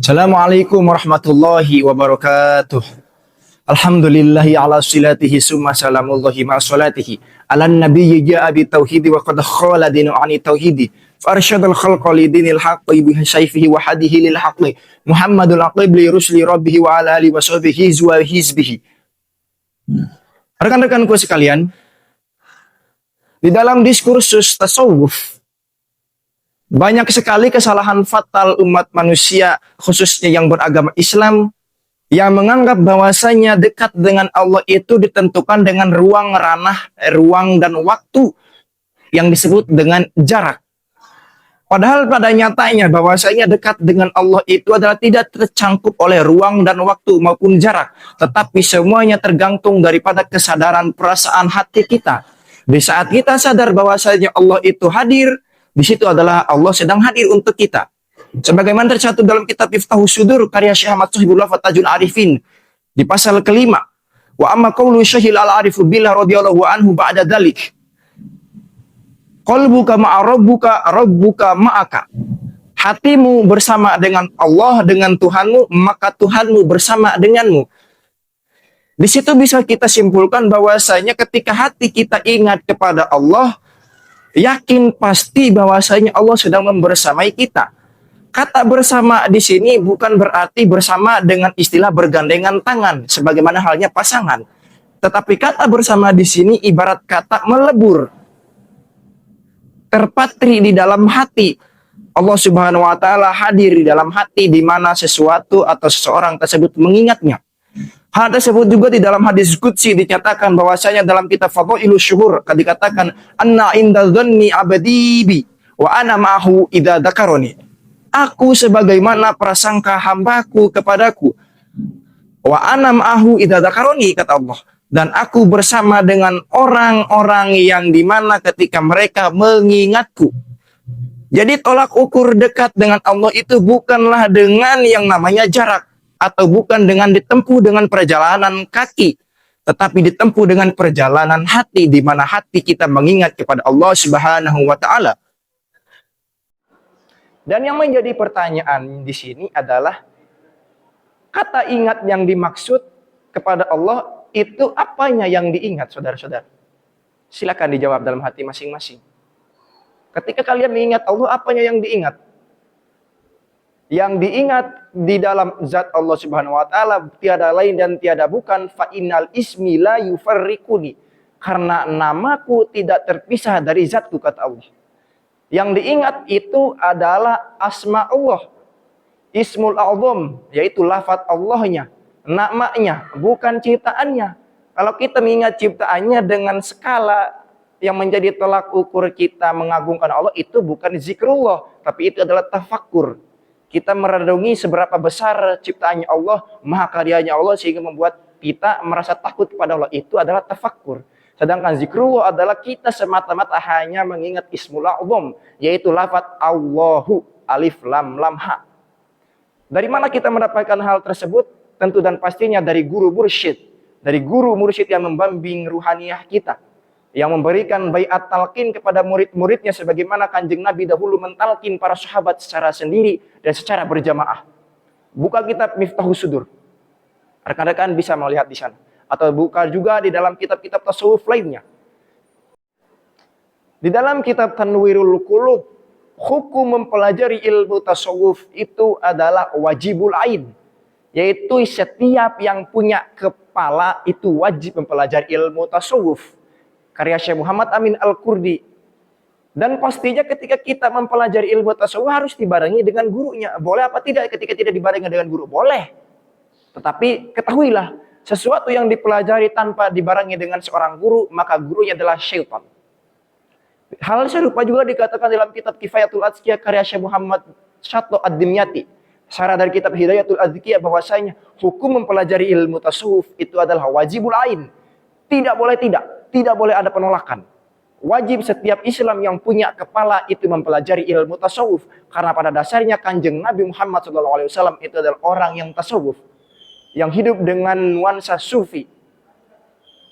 Assalamualaikum warahmatullahi wabarakatuh. Alhamdulillahi ala silatihi summa salamullahi ma'asolatihi ala nabiyyi ja'a bi tauhidi wa qad khala dinu ani tauhidi farsyadal khalqa li dinil haqqi bi sayfihi wa hadihi lil haqqi Muhammadul aqib li rusli rabbihi wa ala alihi wa sahbihi wa hizbihi. Rekan-rekanku sekalian, di dalam diskursus tasawuf banyak sekali kesalahan fatal umat manusia, khususnya yang beragama Islam, yang menganggap bahwasanya dekat dengan Allah itu ditentukan dengan ruang ranah, ruang dan waktu yang disebut dengan jarak. Padahal pada nyatanya bahwasanya dekat dengan Allah itu adalah tidak tercangkup oleh ruang dan waktu maupun jarak, tetapi semuanya tergantung daripada kesadaran perasaan hati kita. Di saat kita sadar bahwasanya Allah itu hadir, di situ adalah Allah sedang hadir untuk kita. Sebagaimana tercantum dalam kitab Miftahus Sudur karya Syekh Ahmad Sohibullah Fatajul Arifin di pasal kelima. Wa amma qawlu syahil al-arifu billah radhiyallahu anhu ba'da dalik. Qalbuka ma'a rabbuka ma'aka. Hatimu bersama dengan Allah, dengan Tuhanmu, maka Tuhanmu bersama denganmu. Di situ bisa kita simpulkan bahwasanya ketika hati kita ingat kepada Allah, yakin pasti bahwasanya Allah sedang membersamai kita. Kata bersama di sini bukan berarti bersama dengan istilah bergandengan tangan sebagaimana halnya pasangan. Tetapi kata bersama di sini ibarat kata melebur, terpatri di dalam hati. Allah Subhanahu wa taala hadir di dalam hati di mana sesuatu atau seseorang tersebut mengingatnya. Hal tersebut juga di dalam hadis qudsi dinyatakan bahwasanya dalam kitab Fadhailus Syuhur dikatakan anna inda dhanni abdi bi wa ana ma'ahu idza dzakarani. Aku sebagaimana prasangka hambaku kepadaku. Wa ana ma'ahu idza dzakarani, kata Allah, dan aku bersama dengan orang-orang yang dimana ketika mereka mengingatku. Jadi tolak ukur dekat dengan Allah itu bukanlah dengan yang namanya jarak, atau bukan dengan ditempuh dengan perjalanan kaki, tetapi ditempuh dengan perjalanan hati, di mana hati kita mengingat kepada Allah Subhanahu wa taala. Dan yang menjadi pertanyaan di sini adalah kata ingat yang dimaksud kepada Allah itu apanya yang diingat, saudara-saudara? Silakan dijawab dalam hati masing-masing. Ketika kalian mengingat Allah, apanya yang diingat? Yang diingat di dalam zat Allah Subhanahu wa taala tiada lain dan tiada bukan fa innal ismi la yufarriquni, karena namaku tidak terpisah dari zatku, kata Allah. Yang diingat itu adalah asma Allah, ismul a'zam, yaitu lafaz Allahnya, namanya, bukan ciptaannya. Kalau kita mengingat ciptaannya dengan skala yang menjadi tolak ukur kita mengagungkan Allah, itu bukan zikrullah, tapi itu adalah tafakkur. Kita merenungi seberapa besar ciptaannya Allah, maha karyanya Allah, sehingga membuat kita merasa takut kepada Allah. Itu adalah tafakkur. Sedangkan zikrullah adalah kita semata-mata hanya mengingat ismul a'zam, yaitu lafaz Allahu, alif lam lam ha. Dari mana kita mendapatkan hal tersebut? Tentu dan pastinya dari guru mursyid. Dari guru mursyid yang membimbing ruhaniyah kita, yang memberikan baiat talqin kepada murid-muridnya sebagaimana Kanjeng Nabi dahulu mentalkin para sahabat secara sendiri dan secara berjamaah. Buka kitab Miftahus Sudur. Rekan-rekan bisa melihat di sana. Atau buka juga di dalam kitab-kitab tasawuf lainnya. Di dalam kitab Tanwirul Qulub, hukum mempelajari ilmu tasawuf itu adalah wajibul ain. Yaitu setiap yang punya kepala itu wajib mempelajari ilmu tasawuf. Karya Syekh Muhammad Amin Al-Qurdi. Dan pastinya ketika kita mempelajari ilmu tasawuf harus dibarengi dengan gurunya. Boleh apa tidak ketika tidak dibarengi dengan guru? Boleh. Tetapi ketahuilah, sesuatu yang dipelajari tanpa dibarengi dengan seorang guru, maka gurunya adalah syaitan. Hal serupa juga dikatakan dalam kitab Kifayatul Azkiyah karya Syekh Muhammad Syatlo Ad-Dimyati. Syarah dari kitab Hidayatul Azkiyah bahwasanya hukum mempelajari ilmu tasawuf itu adalah wajibul ain. Tidak boleh tidak. Tidak boleh ada penolakan. Wajib setiap Islam yang punya kepala itu mempelajari ilmu tasawuf. Karena pada dasarnya Kanjeng Nabi Muhammad SAW itu adalah orang yang tasawuf, yang hidup dengan nuansa sufi.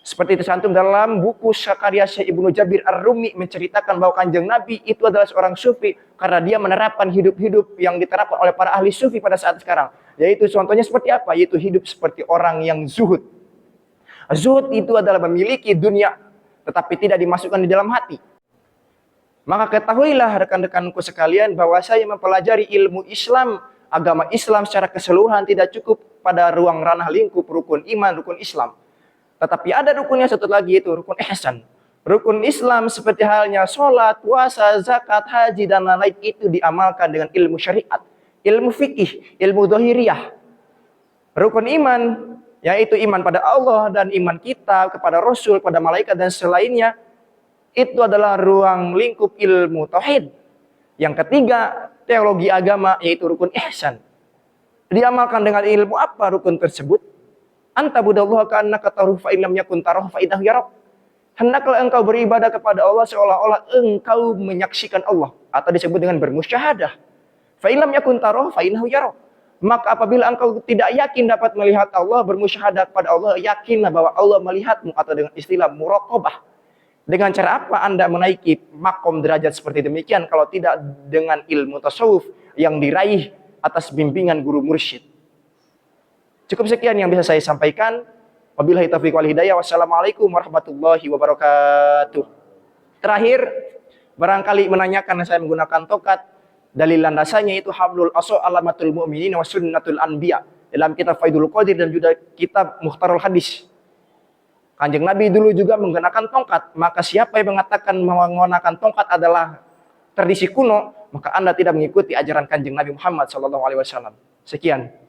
Seperti tercantum dalam buku karya Syekh Ibnu Jabir Ar-Rumi menceritakan bahwa Kanjeng Nabi itu adalah seorang sufi karena dia menerapkan hidup-hidup yang diterapkan oleh para ahli sufi pada saat sekarang. Yaitu contohnya seperti apa? Yaitu hidup seperti orang yang zuhud. Zuhud itu adalah memiliki dunia tetapi tidak dimasukkan di dalam hati. Maka ketahuilah rekan-rekanku sekalian bahwa saya mempelajari ilmu Islam, agama Islam secara keseluruhan tidak cukup pada ruang ranah lingkup rukun iman, rukun Islam. Tetapi ada rukunnya satu lagi, yaitu rukun ihsan. Rukun Islam seperti halnya sholat, puasa, zakat, haji, dan lain-lain itu diamalkan dengan ilmu syariat, ilmu fikih, ilmu dohiriyah. Rukun iman, yaitu iman pada Allah dan iman kita kepada Rasul, pada malaikat dan selainnya, itu adalah ruang lingkup ilmu tauhid. Yang ketiga, teologi agama, yaitu rukun ihsan. Diamalkan dengan ilmu apa rukun tersebut? Anta budallaha ka'annaka tarahu fa illam yakun tarahu fa innahu yarak. Hendaklah engkau beribadah kepada Allah seolah-olah engkau menyaksikan Allah, atau disebut dengan bermusyahadah. Fa illam yakun tarahu fa innahu yarak. Maka apabila engkau tidak yakin dapat melihat Allah, bermusyahadah kepada Allah, yakinlah bahwa Allah melihatmu, atau dengan istilah muraqabah. Dengan cara apa Anda menaiki makom derajat seperti demikian kalau tidak dengan ilmu tasawuf yang diraih atas bimbingan guru mursyid? Cukup sekian yang bisa saya sampaikan. Wabillahi taufiq wal hidayah. Wassalamualaikum warahmatullahi wabarakatuh. Terakhir, barangkali menanyakan saya menggunakan tokat. Dalil landasannya itu hablul aso alamatul mu'minin wa sunnatul anbiya. Dalam kitab Faidul Qadir dan juga kitab Mukhtarul Hadis. Kanjeng Nabi dulu juga menggunakan tongkat. Maka siapa yang mengatakan menggunakan tongkat adalah tradisi kuno, maka Anda tidak mengikuti ajaran Kanjeng Nabi Muhammad SAW. Sekian.